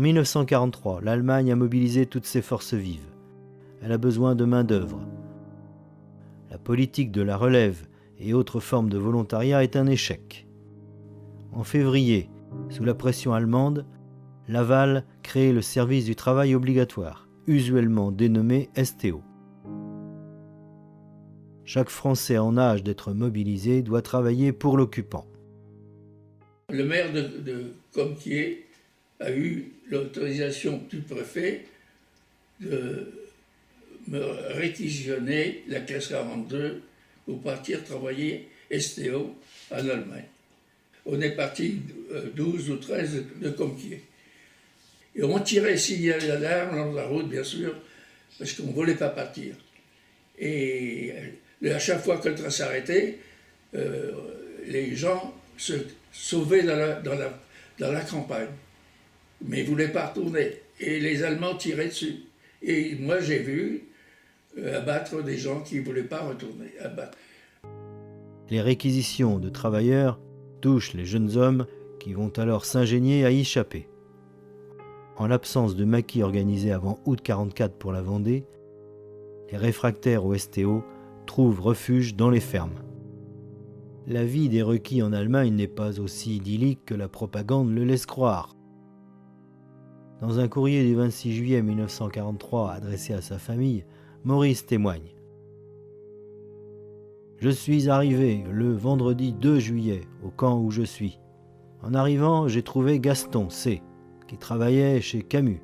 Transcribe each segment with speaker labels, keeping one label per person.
Speaker 1: En 1943, l'Allemagne a mobilisé toutes ses forces vives. Elle a besoin de main-d'œuvre. La politique de la relève et autres formes de volontariat est un échec. En février, sous la pression allemande, Laval crée le service du travail obligatoire, usuellement dénommé STO. Chaque Français en âge d'être mobilisé doit travailler pour l'occupant.
Speaker 2: Le maire de Compiègne a eu l'autorisation du préfet de me réquisitionner la classe 42 pour partir travailler STO en Allemagne. On est parti 12 ou 13 de Compiègne. Et on tirait le signal d'alarme dans la route, bien sûr, parce qu'on ne voulait pas partir. Et à chaque fois que le train s'arrêtait, les gens se sauvaient dans la campagne. Mais ils ne voulaient pas retourner. Et les Allemands tiraient dessus. Et moi, j'ai vu abattre des gens qui ne voulaient pas retourner. Abattre.
Speaker 1: Les réquisitions de travailleurs touchent les jeunes hommes qui vont alors s'ingénier à y échapper. En l'absence de maquis organisé avant août 1944 pour la Vendée, les réfractaires au STO trouvent refuge dans les fermes. La vie des requis en Allemagne n'est pas aussi idyllique que la propagande le laisse croire. Dans un courrier du 26 juillet 1943 adressé à sa famille, Maurice témoigne. « Je suis arrivé le vendredi 2 juillet au camp où je suis. En arrivant, j'ai trouvé Gaston C., qui travaillait chez Camus,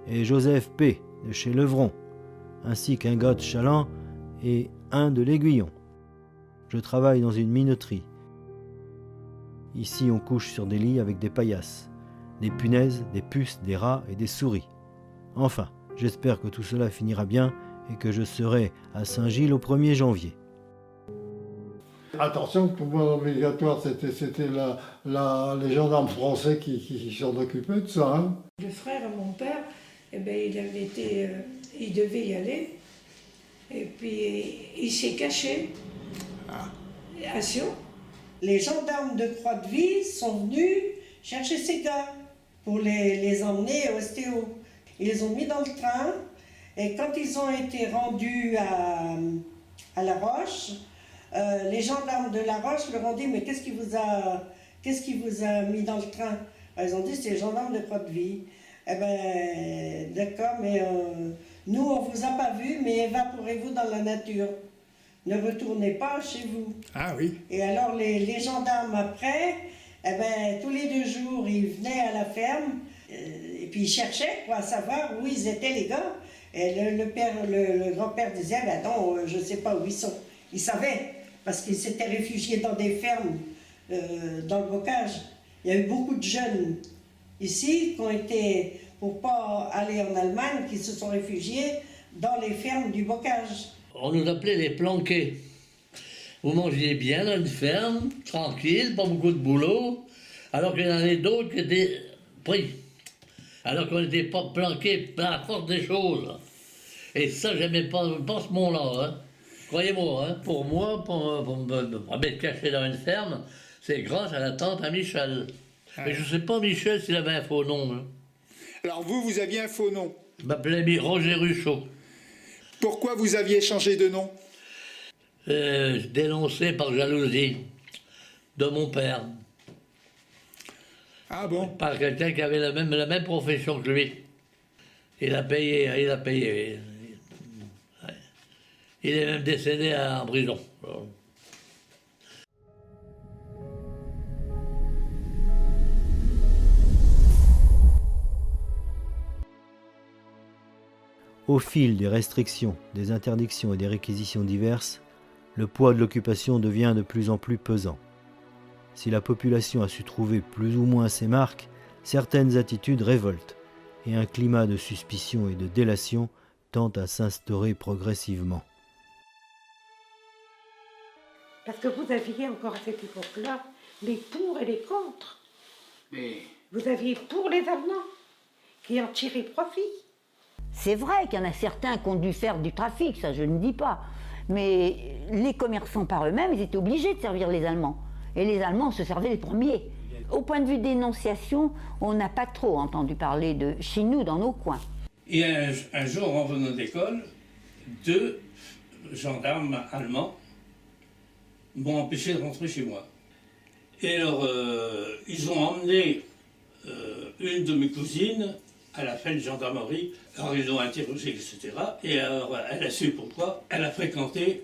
Speaker 1: et Joseph P., de chez Levron, ainsi qu'un gars de Chaland et un de l'Aiguillon. Je travaille dans une minoterie. Ici, on couche sur des lits avec des paillasses, des punaises, des puces, des rats et des souris. Enfin, j'espère que tout cela finira bien et que je serai à Saint-Gilles au 1er janvier. »
Speaker 3: Attention, pour moi, obligatoire, c'était les gendarmes français qui s'en occupaient de ça. Hein.
Speaker 4: Le frère de mon père, eh ben, il devait y aller. Et puis, il s'est caché à Sion.
Speaker 5: Les gendarmes de Croix-de-Vie sont venus chercher ces gars pour les emmener au STO. Ils les ont mis dans le train et quand ils ont été rendus à La Roche, les gendarmes de La Roche leur ont dit « Mais qu'est-ce qui vous a mis dans le train ?» Ils ont dit « C'est les gendarmes de Croix-de-Vie. » Eh bien, d'accord, mais nous, on ne vous a pas vu, mais évaporez-vous dans la nature. Ne retournez pas chez vous.
Speaker 6: Ah oui.
Speaker 5: Et alors, les gendarmes, après, eh ben, tous les 2 jours, ils venaient à la ferme, et puis ils cherchaient pour savoir où ils étaient, les gars. Et le grand-père disait, ben non, je ne sais pas où ils sont. Ils savaient, parce qu'ils s'étaient réfugiés dans des fermes, dans le bocage. Il y a eu beaucoup de jeunes ici qui ont été, pour ne pas aller en Allemagne, qui se sont réfugiés dans les fermes du bocage.
Speaker 7: On nous appelait les planqués. Vous mangiez bien dans une ferme, tranquille, pas beaucoup de boulot, alors qu'il y en avait d'autres qui étaient pris. Alors qu'on n'était pas planqués par la force des choses. Et ça, j'aimais pas ce mot-là. Hein. Croyez-moi, hein. Pour moi, pour me mettre caché dans une ferme, c'est grâce à la tante à Michel. Mais je ne sais pas, Michel, s'il avait un faux nom. Hein.
Speaker 6: Alors vous aviez un faux nom.
Speaker 7: Je m'appelais Roger Ruchot.
Speaker 6: Pourquoi vous aviez changé de nom?
Speaker 7: Dénoncé par jalousie de mon père.
Speaker 6: Ah bon?
Speaker 7: Par quelqu'un qui avait la même profession que lui. Il a payé. Il est même décédé en prison.
Speaker 1: Au fil des restrictions, des interdictions et des réquisitions diverses, le poids de l'occupation devient de plus en plus pesant. Si la population a su trouver plus ou moins ses marques, certaines attitudes révoltent et un climat de suspicion et de délation tend à s'instaurer progressivement.
Speaker 4: Parce que vous aviez encore à cette époque-là les pour et les contre.
Speaker 8: Mais...
Speaker 4: Vous aviez pour les Allemands qui en tiraient profit.
Speaker 9: C'est vrai qu'il y en a certains qui ont dû faire du trafic, ça je ne dis pas. Mais les commerçants par eux-mêmes, ils étaient obligés de servir les Allemands. Et les Allemands se servaient les premiers. Au point de vue dénonciation, on n'a pas trop entendu parler de chez nous, dans nos coins.
Speaker 2: Et un jour, en revenant d'école, 2 gendarmes allemands m'ont empêché de rentrer chez moi. Et alors, ils ont emmené une de mes cousines à la fin de gendarmerie. Alors, ils l'ont interrogée, etc. Et alors, elle a su pourquoi. Elle a fréquenté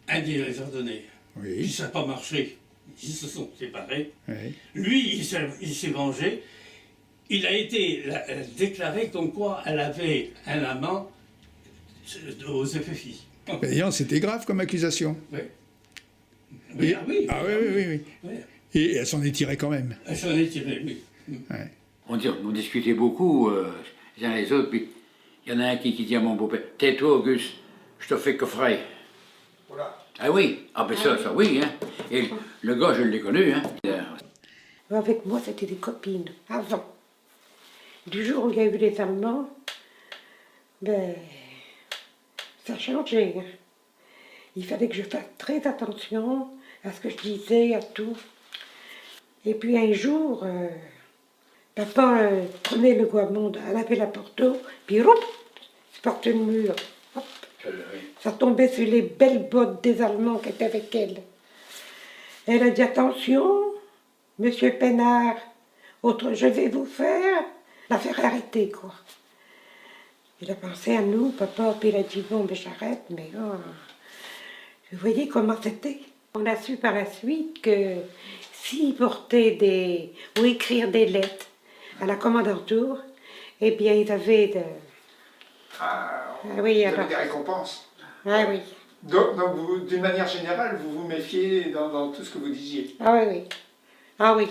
Speaker 2: un des ordonnés.
Speaker 6: Oui.
Speaker 2: Puis ça n'a pas marché. Ils se sont séparés.
Speaker 6: Oui.
Speaker 2: Lui, il s'est vengé. Il a été déclaré comme quoi elle avait un amant aux FFI.
Speaker 6: D'ailleurs, c'était grave comme accusation.
Speaker 2: Oui. Oui,
Speaker 6: Et-
Speaker 2: ah oui.
Speaker 6: Ah oui.
Speaker 2: Oui.
Speaker 6: Et elle s'en est tirée quand même.
Speaker 2: J'en ai tiré, oui.
Speaker 6: Ouais.
Speaker 8: On discutait beaucoup les uns les autres, puis il y en a un qui dit à mon beau-père, tais-toi Auguste, je te fais coffrer. Ah oui, ah ben ça oui, hein. Et le gars, je l'ai connu, hein.
Speaker 10: Avec moi, c'était des copines, avant. Du jour où il y a eu les Allemands, ben, ça a changé. Hein. Il fallait que je fasse très attention à ce que je disais, à tout. Et puis un jour, papa prenait le gourmand, elle avait la porto, puis hop, il portait le mur. Hop. Ça tombait sur les belles bottes des Allemands qui étaient avec elle. Elle a dit attention, monsieur Pénard, je vais vous faire la faire arrêter, quoi. Il a pensé à nous, papa, puis il a dit bon, ben j'arrête, mais oh. Vous voyez comment c'était. On a su par la suite que s'il portait ou écrire des lettres à la commandanture, eh bien ils avaient oui, alors.
Speaker 6: des récompenses.
Speaker 10: Ah oui.
Speaker 6: Donc d'une manière générale, vous vous méfiez dans tout ce que vous disiez.
Speaker 10: Ah oui. Ah oui.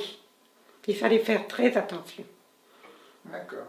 Speaker 10: Il fallait faire très attention.
Speaker 6: D'accord.